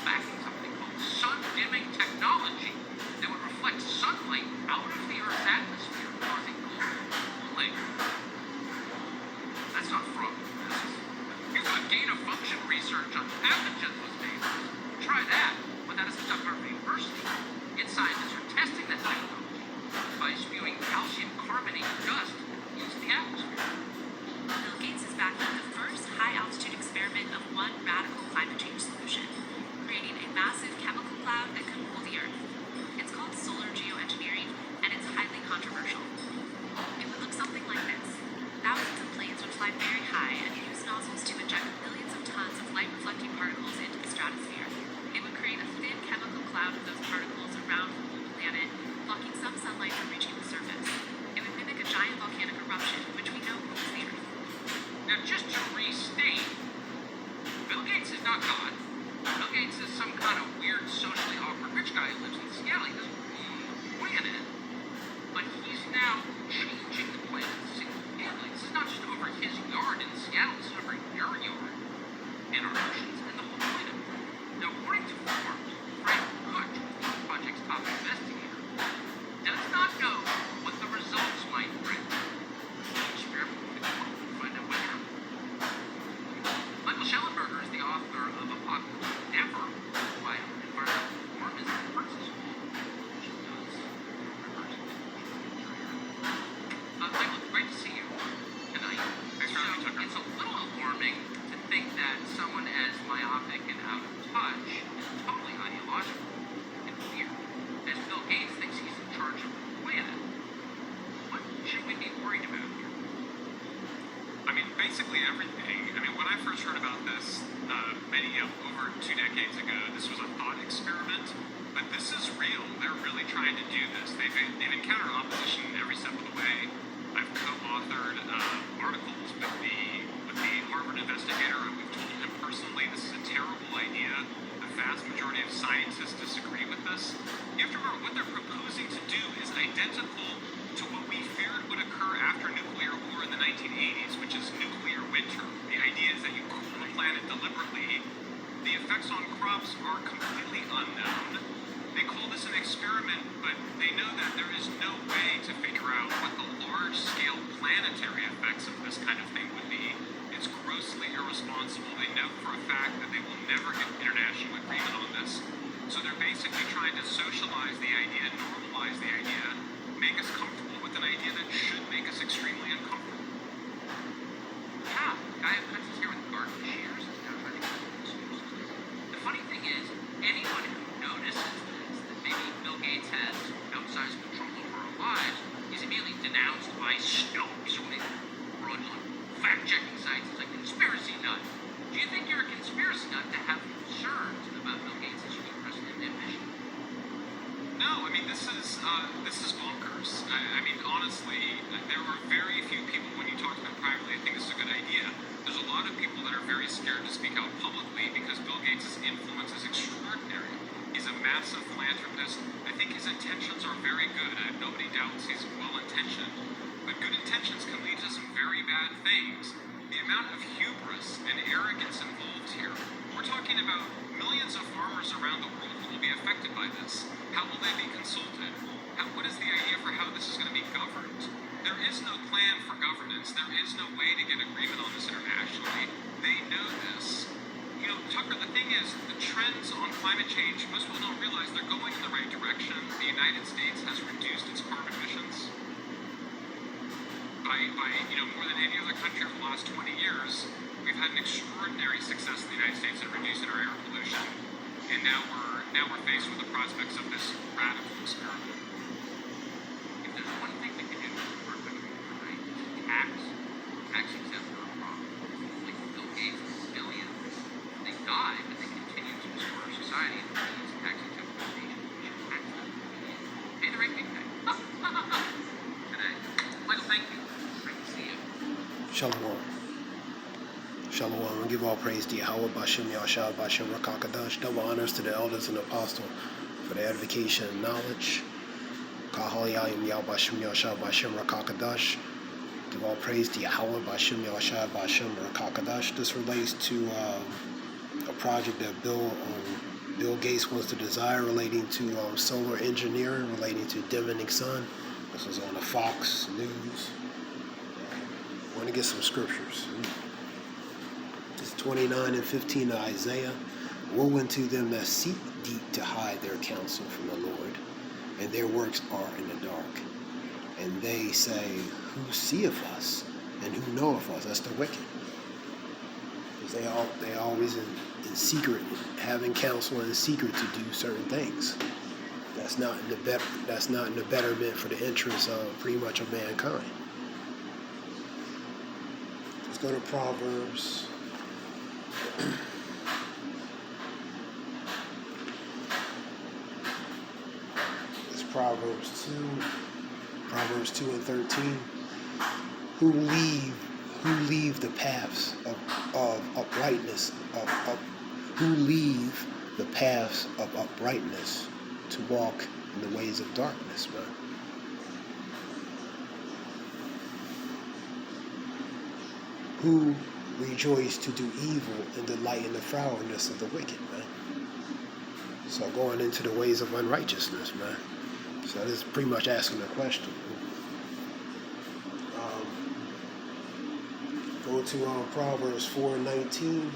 backing something called sun-dimming technology that would reflect sunlight out of the Earth's atmosphere, causing global cooling. That's not from this. Here's what gain-of-function research on pathogens was made. Try that, but that is stuff at University. Its scientists are testing that technology by spewing calcium carbonate dust into the atmosphere. Bill Gates is backing the first high-altitude experiment of one radical climate change solution, creating a massive chemical cloud that could cool the Earth. It's called solar geoengineering, and it's highly controversial. It would look something like this. Thousands of planes would fly very high and use nozzles to inject millions of tons of light-reflecting particles into the stratosphere. It would create a thin chemical cloud of those particles around the whole planet, blocking some sunlight from reaching the surface. It would mimic a giant volcanic eruption, which we know cools the Earth. Now, just to restate, Bill Gates is not God. Bill Gates is some kind of weird, socially awkward rich guy who lives in Seattle. He doesn't own the planet, but he's now changing the planet single-handedly. This is not just over his yard in Seattle. This is over your yard and our oceans and the whole planet. Now, according to Forbes, Frank Kutch, the project's top investigator, does not know what the results might bring. Experiment with the quote and find out whether. Michael Schellenberger is the author of Apocalypse Never, why environmental reform is the person's fault. She does. Michael, great to see you tonight. Thanks for having me, Tucker. It's a little alarming to think that someone as myopic and out of touch is totally ideological and weird, as Bill Gates thinks he's in charge of the planet. What should we be worried about here? I mean, basically everything. I mean, when I first heard about this, over 2 decades ago, this was a thought experiment, but this is real. They're really trying to do this. They've encountered opposition every step of the way. I've co-authored articles with the Harvard investigator, and we've told him personally this is a terrible idea. The vast majority of scientists disagree with this. You have to remember, what they're proposing to do is identical to what we feared would occur after nuclear war in the 1980s, which is nuclear winter. The idea is that you cool the planet deliberately. The effects on crops are completely unknown. They call this an experiment, but they know that there is no way to figure out what the large-scale planetary effects of this kind of thing would be. It's grossly irresponsible. They know for a fact that they will never get international agreement on this. So they're basically trying to socialize the idea, normalize the idea, make us comfortable with an idea that should make us extremely uncomfortable. Yeah, the guy who cuts his hair with garden shears is now trying to get excuses. The funny thing is, anyone who notices this, that maybe Bill Gates has outsized control over our lives, is immediately denounced by Snopes with fraudulent fact-checking sites. It's like conspiracy nut. Do you think you're a conspiracy nut to have concerns about Bill Gates' unique president ambition? No, I mean, this is bonkers. I mean, honestly, there are very few people, when you talk to them privately, I think this is a good idea. There's a lot of people that are very scared to speak out publicly because Bill Gates' influence is extraordinary. He's a massive philanthropist. I think his intentions are very good. Nobody doubts he's well-intentioned. But good intentions can lead to some very bad things. The amount of hubris and arrogance involved here. We're talking about millions of farmers around the world who will be affected by this. How will they be consulted? What is the idea for how this is going to be governed? There is no plan for governance. There is no way to get agreement on this internationally. They know this. You know, Tucker, the thing is, the trends on climate change, most people don't realize they're going in the right direction. The United States has reduced its carbon emissions by more than any other country over the last 20 years. We've had an extraordinary success in the United States in reducing our air pollution, and now we're faced with the prospects of this radical experiment. If there's one thing we can do to support women overnight, tax exempt our problem. Like Bill Gates and billions. They die, but they continue to distort our society, and these tax exempt foundations, we should tax them. Pay the right big guy. Today. Michael, thank you. Great to see you. Shalom. Shalom. We give all praise to Yahweh, Bashem, Yahshua, Bashem, Rakakadash. Double honors to the elders and apostles for the edification and knowledge. Kahal Yahim, Yah, Bashem, Yahshua, Bashem, Rakakadash. Give all praise to Yahweh, Bashem, Yahshua, Bashem, Rakakadash. This relates to a project that Bill Bill Gates wants the desire relating to solar engineering, relating to dimming sun. This was on the Fox News. I want to get some scriptures. It's 29 and 15 of Isaiah. Woe unto them that seek deep to hide their counsel from the Lord, and their works are in the dark. And they say, who seeth us, and who knoweth us? That's the wicked. Because they always in secret, having counsel in secret to do certain things. That's not in the betterment for the interests of pretty much of mankind. Let's go to Proverbs. It's Proverbs 2 and 13. Who leave the paths of uprightness, who leave the paths of uprightness to walk in the ways of darkness, man. Who rejoice to do evil and delight in the frowardness of the wicked, man. So going into the ways of unrighteousness, man. So this is pretty much asking a question. Go to Proverbs 4:19.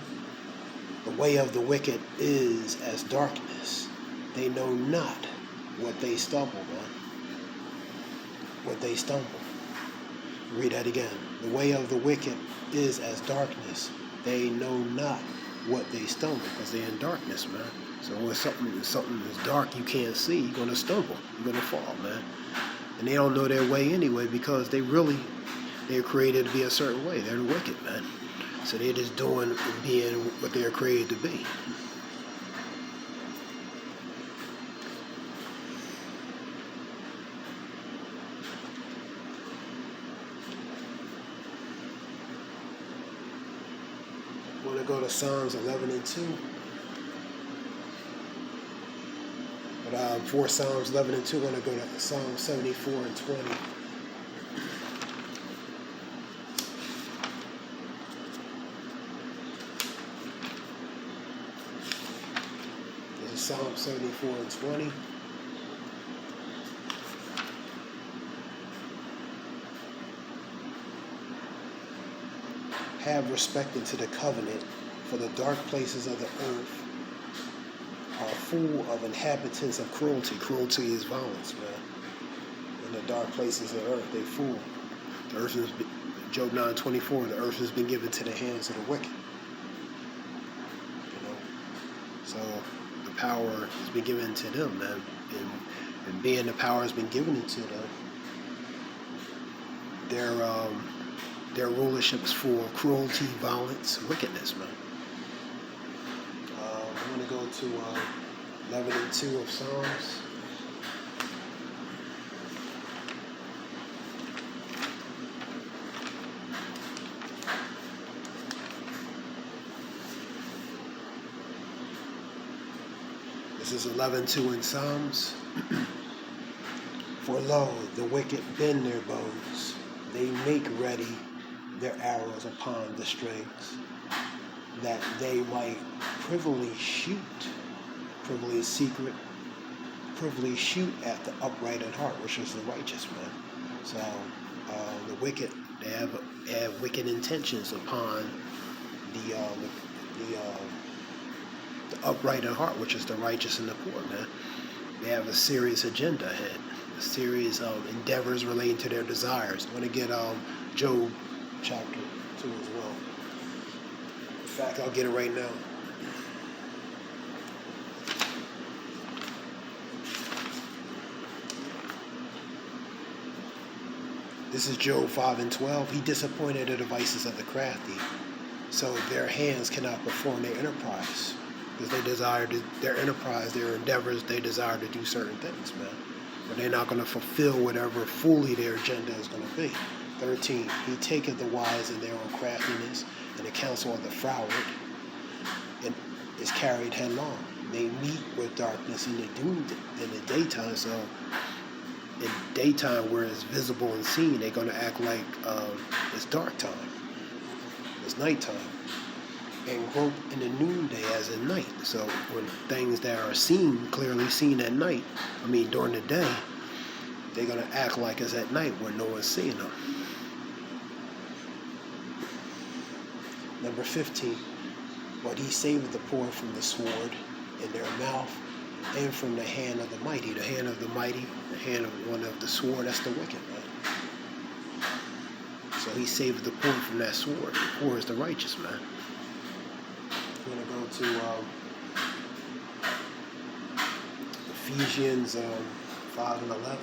The way of the wicked is as darkness. They know not what they stumble, man. What they stumble. Read that again. The way of the wicked is as darkness. They know not what they stumble, because they're in darkness, man. So when something is dark you can't see, you're gonna stumble. You're gonna fall, man. And they don't know their way anyway, because they're created to be a certain way. They're the wicked, man. So they're just doing and being what they're created to be. I want to go to Psalms 11 and 2. But for Psalms 11 and 2, I want to go to Psalm 74 and 20. Psalm 74 and 20. Have respect unto the covenant, for the dark places of the earth are full of inhabitants of cruelty. Cruelty is violence, man. In the dark places of the earth, they full. The earth is, Job 9:24, the earth has been given to the hands of the wicked. So the power has been given to them, man. And being the power has been given to them, their rulership is full of cruelty, violence, wickedness, man. I'm going to go to 11 and 2 of Psalms. This is 11:2 in Psalms. For lo, the wicked bend their bows. They make ready their arrows upon the strings, that they might privily shoot, privily is secret, privily shoot at the upright in heart, which is the righteous man. So the wicked, they have wicked intentions upon the upright in heart, which is the righteous and the poor, man. They have a serious agenda ahead, a series of endeavors relating to their desires. I'm going to get Job chapter 2 as well. In fact, I'll get it right now. This is Job 5:12. He disappointed the devices of the crafty, so their hands cannot perform their enterprise. Because they desire their enterprise, their endeavors, they desire to do certain things, man. But they're not going to fulfill whatever fully their agenda is going to be. 13, he taketh the wise in their own craftiness, and the counsel of the froward and is carried headlong. They meet with darkness in the daytime, so in daytime where it's visible and seen, they're going to act like it's dark time. It's nighttime. and grope in the noonday as in night. So when things that are seen, clearly seen at night, during the day, they're going to act like it's at night where no one's seeing them. Number 15, but he saved the poor from the sword in their mouth and from the hand of the mighty. The hand of the mighty, the hand of one of the sword, that's the wicked, man. So he saved the poor from that sword. The poor is the righteous, man. We're going to go to Ephesians 5 and 11.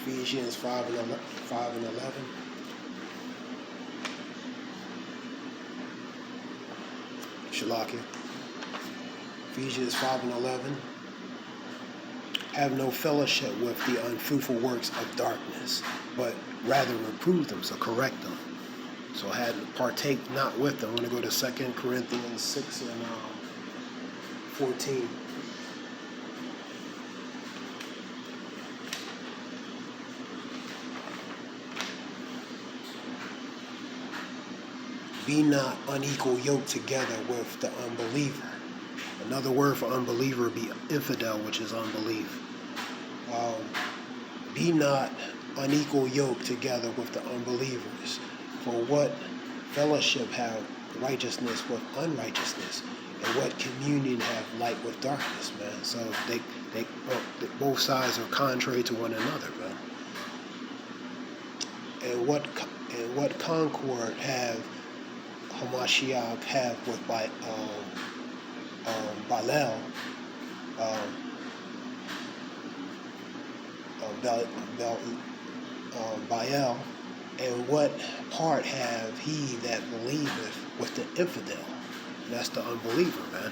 Ephesians 5 and 11. Shalakia. Ephesians 5 and 11. Have no fellowship with the unfruitful works of darkness, but rather reprove them, so correct them. So partake not with them. I'm going to go to 2 Corinthians 6 and 14. Be not unequal yoked together with the unbeliever. Another word for unbeliever would be infidel, which is unbelief. Be not unequal yoked together with the unbelievers. For what fellowship have righteousness with unrighteousness? And what communion have light with darkness, man? So they both sides are contrary to one another, man. And what concord have Hamashiach have with Baal, Baal, and what part have he that believeth with the infidel? And that's the unbeliever, man.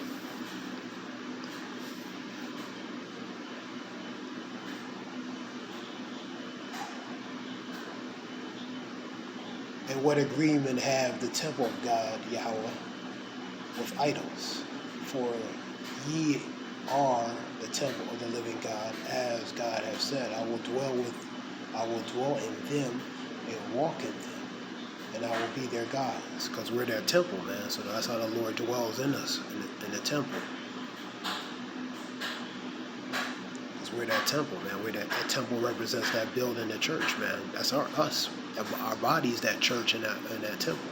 And what agreement have the temple of God, Yahweh, with idols? For ye are the temple of the living God, as God hath said, I will dwell in them and walk in them, and I will be their God. Because we're their temple, man. So that's how the Lord dwells in us, in the temple. Because we're that temple, man. That temple represents that building, the church, man. That's us. Our body's that church and that temple.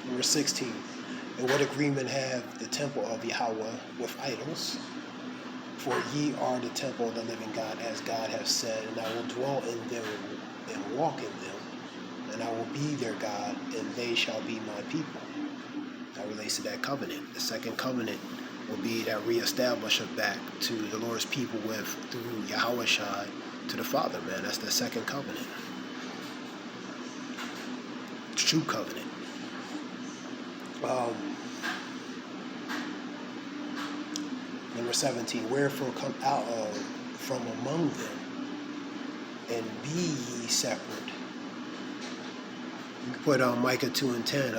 Number 16. And what agreement have the temple of Yahweh with idols? For ye are the temple of the living God, as God hath said, and I will dwell in them and walk in them, and I will be their God, and they shall be my people. That relates to that covenant. The second covenant will be that reestablish it back to the Lord's people through Yahweh Shai to the Father, man. That's the second covenant. True covenant. Number 17, wherefore come out from among them, and be ye separate. You can put Micah 2 and 10,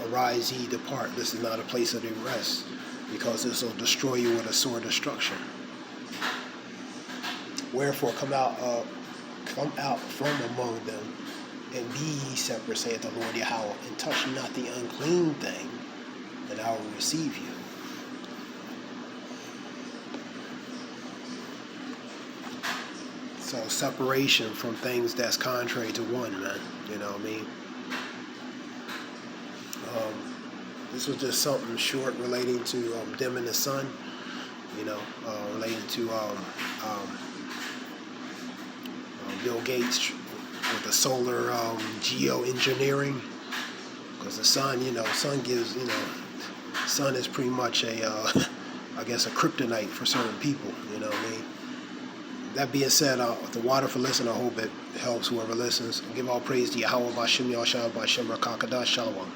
arise ye, depart. This is not a place of the rest, because this will destroy you with a sore destruction. Wherefore come out from among them, and be ye separate, saith the Lord Yahweh, and touch not the unclean thing, and I will receive you. So separation from things that's contrary to one, man. You know what I mean? This was just something short relating to them and the sun. Related to Bill Gates with the solar Geo-Engineering, because the sun, sun gives, sun is pretty much a, I guess, a kryptonite for certain people. That being said, the water for listening, I hope it helps whoever listens. Give all praise to Yahweh Bashem Yahshua Bashem Rakakadash Shalom.